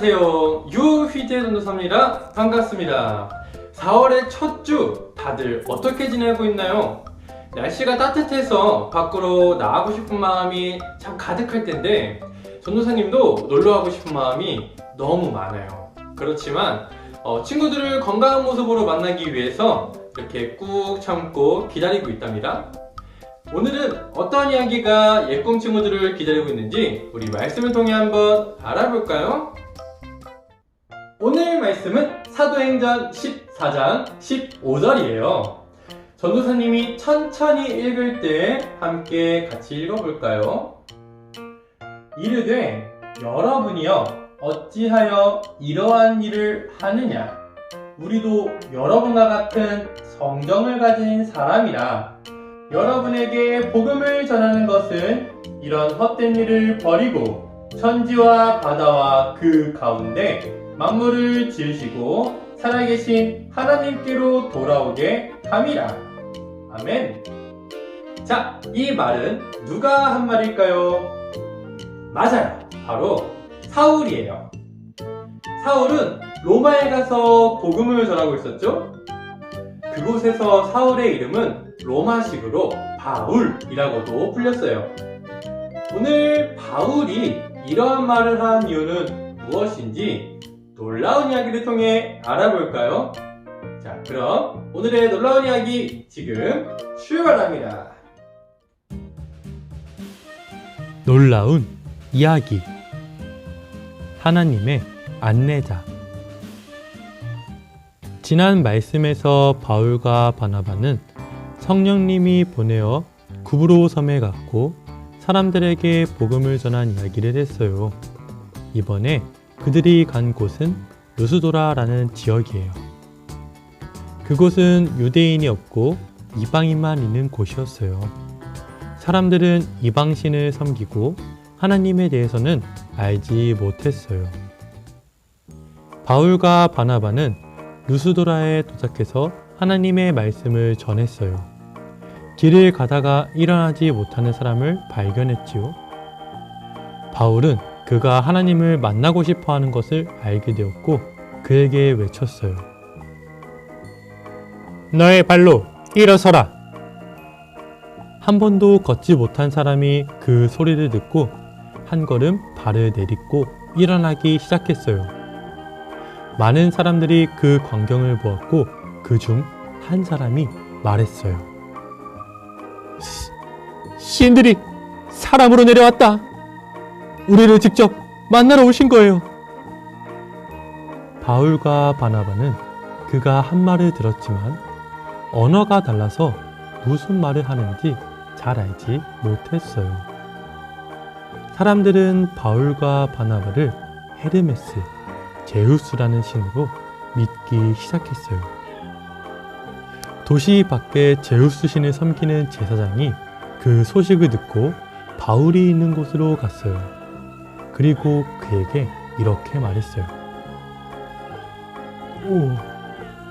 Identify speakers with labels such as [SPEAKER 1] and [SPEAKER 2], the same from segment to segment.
[SPEAKER 1] 안녕하세요. 유휘재 전도사입니다. 반갑습니다. 4월의 첫 주 다들 어떻게 지내고 있나요? 날씨가 따뜻해서 밖으로 나가고 싶은 마음이 참 가득할 텐데 전도사님도 놀러 가고 싶은 마음이 너무 많아요. 그렇지만 친구들을 건강한 모습으로 만나기 위해서 이렇게 꾹 참고 기다리고 있답니다. 오늘은 어떤 이야기가 예꿈 친구들을 기다리고 있는지 우리 말씀을 통해 한번 알아볼까요? 오늘 말씀은 사도행전 14장 15절이에요. 전도사님이 천천히 읽을 때 함께 같이 읽어볼까요? 이르되 여러분이여 어찌하여 이러한 일을 하느냐? 우리도 여러분과 같은 성정을 가진 사람이라. 여러분에게 복음을 전하는 것은 이런 헛된 일을 버리고 천지와 바다와 그 가운데 만물을 지으시고 살아계신 하나님께로 돌아오게 함이라. 아멘. 자, 이 말은 누가 한 말일까요? 맞아요. 바로 사울이에요. 사울은 로마에 가서 복음을 전하고 있었죠? 그곳에서 사울의 이름은 로마식으로 바울이라고도 불렸어요. 오늘 바울이 이러한 말을 한 이유는 무엇인지 놀라운 이야기를 통해 알아볼까요? 자, 그럼 오늘의 놀라운 이야기 지금 출발합니다.
[SPEAKER 2] 놀라운 이야기. 하나님의 안내자. 지난 말씀에서 바울과 바나바는 성령님이 보내어 구브로 섬에 갔고 사람들에게 복음을 전한 이야기를 했어요. 이번에 그들이 간 곳은 루스도라라는 지역이에요. 그곳은 유대인이 없고 이방인만 있는 곳이었어요. 사람들은 이방신을 섬기고 하나님에 대해서는 알지 못했어요. 바울과 바나바는 루스도라에 도착해서 하나님의 말씀을 전했어요. 길을 가다가 일어나지 못하는 사람을 발견했지요. 바울은 그가 하나님을 만나고 싶어 하는 것을 알게 되었고 그에게 외쳤어요. 너의 발로 일어서라. 한 번도 걷지 못한 사람이 그 소리를 듣고 한 걸음 발을 내딛고 일어나기 시작했어요. 많은 사람들이 그 광경을 보았고 그 중 한 사람이 말했어요. 신들이 사람으로 내려왔다. 우리를 직접 만나러 오신 거예요. 바울과 바나바는 그가 한 말을 들었지만 언어가 달라서 무슨 말을 하는지 잘 알지 못했어요. 사람들은 바울과 바나바를 헤르메스, 제우스라는 신으로 믿기 시작했어요. 도시 밖에 제우스 신을 섬기는 제사장이 그 소식을 듣고 바울이 있는 곳으로 갔어요. 그리고 그에게 이렇게 말했어요.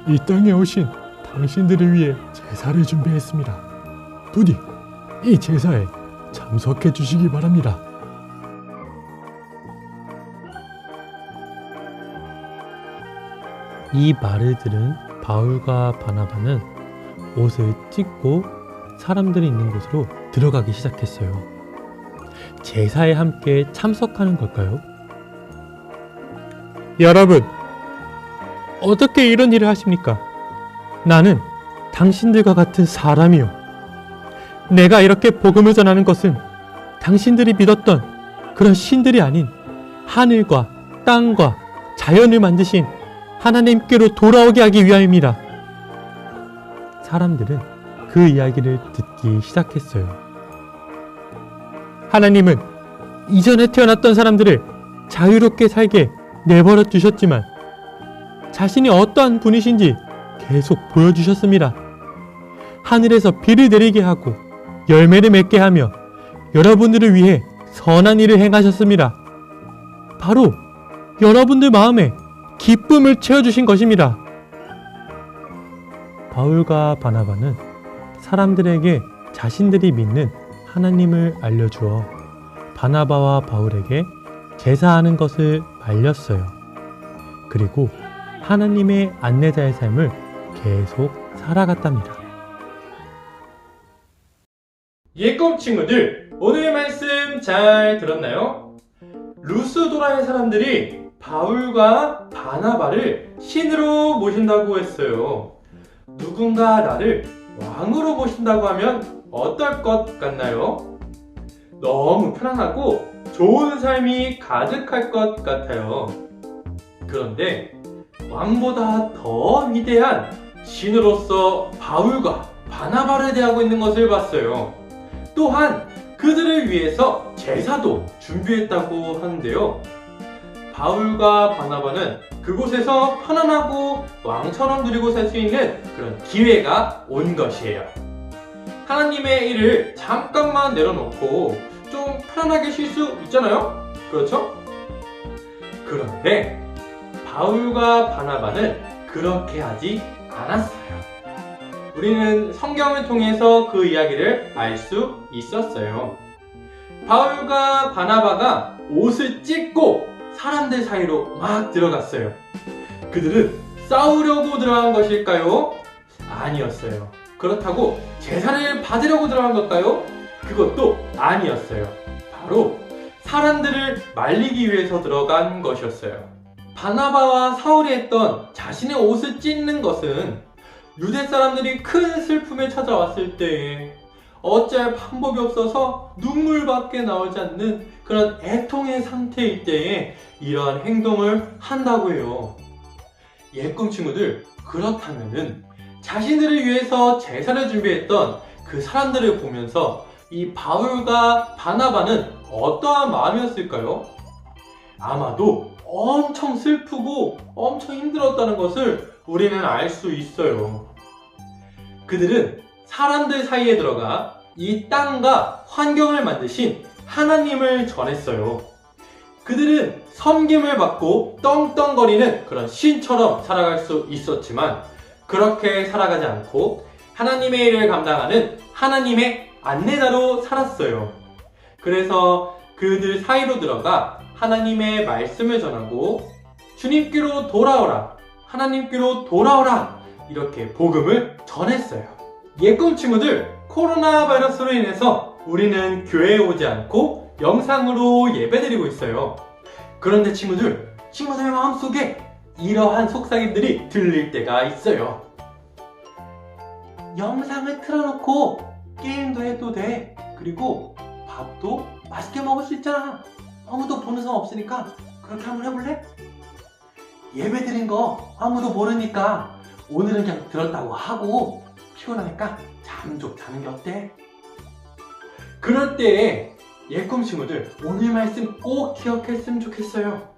[SPEAKER 2] 이 땅에 오신 당신들을 위해 제사를 준비했습니다. 부디 이 제사에 참석해 주시기 바랍니다. 이 말을 들은 바울과 바나바는 옷을 찢고 사람들이 있는 곳으로 들어가기 시작했어요. 제사에 함께 참석하는 걸까요? 여러분, 어떻게 이런 일을 하십니까? 나는 당신들과 같은 사람이요. 내가 이렇게 복음을 전하는 것은 당신들이 믿었던 그런 신들이 아닌 하늘과 땅과 자연을 만드신 하나님께로 돌아오게 하기 위함입니다. 사람들은 그 이야기를 듣기 시작했어요. 하나님은 이전에 태어났던 사람들을 자유롭게 살게 내버려 두셨지만 자신이 어떠한 분이신지 계속 보여주셨습니다. 하늘에서 비를 내리게 하고 열매를 맺게 하며 여러분들을 위해 선한 일을 행하셨습니다. 바로 여러분들 마음에 기쁨을 채워주신 것입니다. 바울과 바나바는 사람들에게 자신들이 믿는 하나님을 알려주어 바나바와 바울에게 제사하는 것을 말렸어요. 그리고 하나님의 안내자의 삶을 계속 살아갔답니다.
[SPEAKER 1] 예꿈 친구들, 오늘 말씀 잘 들었나요? 루스도라의 사람들이 바울과 바나바를 신으로 모신다고 했어요. 누군가 나를 왕으로 모신다고 하면 어떨 것 같나요? 너무 편안하고 좋은 삶이 가득할 것 같아요. 그런데 왕보다 더 위대한 신으로서 바울과 바나바를 대하고 있는 것을 봤어요. 또한 그들을 위해서 제사도 준비했다고 하는데요. 바울과 바나바는 그곳에서 편안하고 왕처럼 누리고 살 수 있는 그런 기회가 온 것이에요. 하나님의 일을 잠깐만 내려놓고 좀 편안하게 쉴 수 있잖아요? 그렇죠? 그런데 바울과 바나바는 그렇게 하지 않았어요. 우리는 성경을 통해서 그 이야기를 알 수 있었어요. 바울과 바나바가 옷을 찢고 사람들 사이로 막 들어갔어요. 그들은 싸우려고 들어간 것일까요? 아니었어요. 그렇다고 제사를 받으려고 들어간 걸까요? 그것도 아니었어요. 바로 사람들을 말리기 위해서 들어간 것이었어요. 바나바와 사울이 했던 자신의 옷을 찢는 것은 유대 사람들이 큰 슬픔에 찾아왔을 때에 어쩔 방법이 없어서 눈물밖에 나오지 않는 그런 애통의 상태일 때에 이러한 행동을 한다고 해요. 예꿈 친구들, 그렇다면은 자신들을 위해서 제사를 준비했던 그 사람들을 보면서 이 바울과 바나바는 어떠한 마음이었을까요? 아마도 엄청 슬프고 엄청 힘들었다는 것을 우리는 알 수 있어요. 그들은 사람들 사이에 들어가 이 땅과 환경을 만드신 하나님을 전했어요. 그들은 섬김을 받고 떵떵거리는 그런 신처럼 살아갈 수 있었지만 그렇게 살아가지 않고 하나님의 일을 감당하는 하나님의 안내자로 살았어요. 그래서 그들 사이로 들어가 하나님의 말씀을 전하고 주님께로 돌아오라, 하나님께로 돌아오라 이렇게 복음을 전했어요. 예꿈 친구들, 코로나 바이러스로 인해서 우리는 교회에 오지 않고 영상으로 예배드리고 있어요. 그런데 친구들, 친구들의 마음속에 이러한 속삭임들이 들릴 때가 있어요. 영상을 틀어놓고 게임도 해도 돼. 그리고 밥도 맛있게 먹을 수 있잖아. 아무도 보는 사람 없으니까 그렇게 한번 해볼래? 예배드린 거 아무도 모르니까 오늘은 그냥 들었다고 하고 피곤하니까 잠 좀 자는 게 어때? 그럴 때에 예꿈 친구들, 오늘 말씀 꼭 기억했으면 좋겠어요.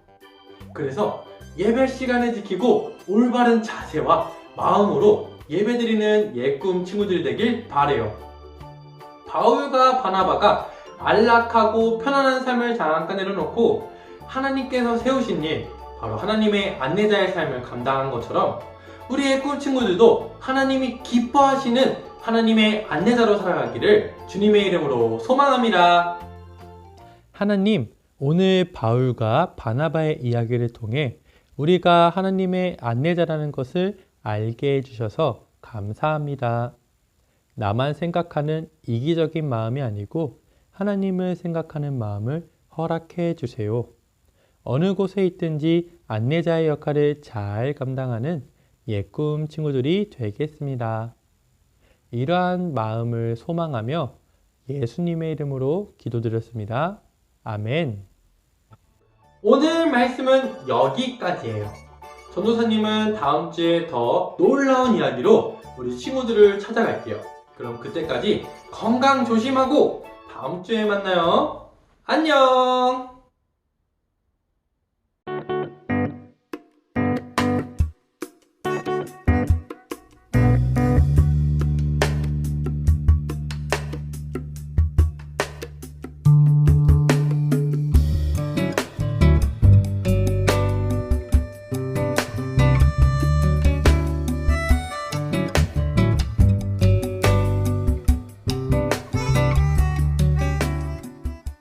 [SPEAKER 1] 그래서 예배 시간을 지키고 올바른 자세와 마음으로 예배드리는 예꿈 친구들이 되길 바래요. 바울과 바나바가 안락하고 편안한 삶을 잠깐 내려놓고 하나님께서 세우신 일, 바로 하나님의 안내자의 삶을 감당한 것처럼 우리의 꿈 친구들도 하나님이 기뻐하시는 하나님의 안내자로 살아가기를 주님의 이름으로 소망합니다.
[SPEAKER 2] 하나님, 오늘 바울과 바나바의 이야기를 통해 우리가 하나님의 안내자라는 것을 알게 해주셔서 감사합니다. 나만 생각하는 이기적인 마음이 아니고 하나님을 생각하는 마음을 허락해 주세요. 어느 곳에 있든지 안내자의 역할을 잘 감당하는 예꿈 친구들이 되겠습니다. 이러한 마음을 소망하며 예수님의 이름으로 기도드렸습니다. 아멘.
[SPEAKER 1] 오늘 말씀은 여기까지예요. 전도사님은 다음 주에 더 놀라운 이야기로 우리 친구들을 찾아갈게요. 그럼 그때까지 건강 조심하고 다음 주에 만나요. 안녕!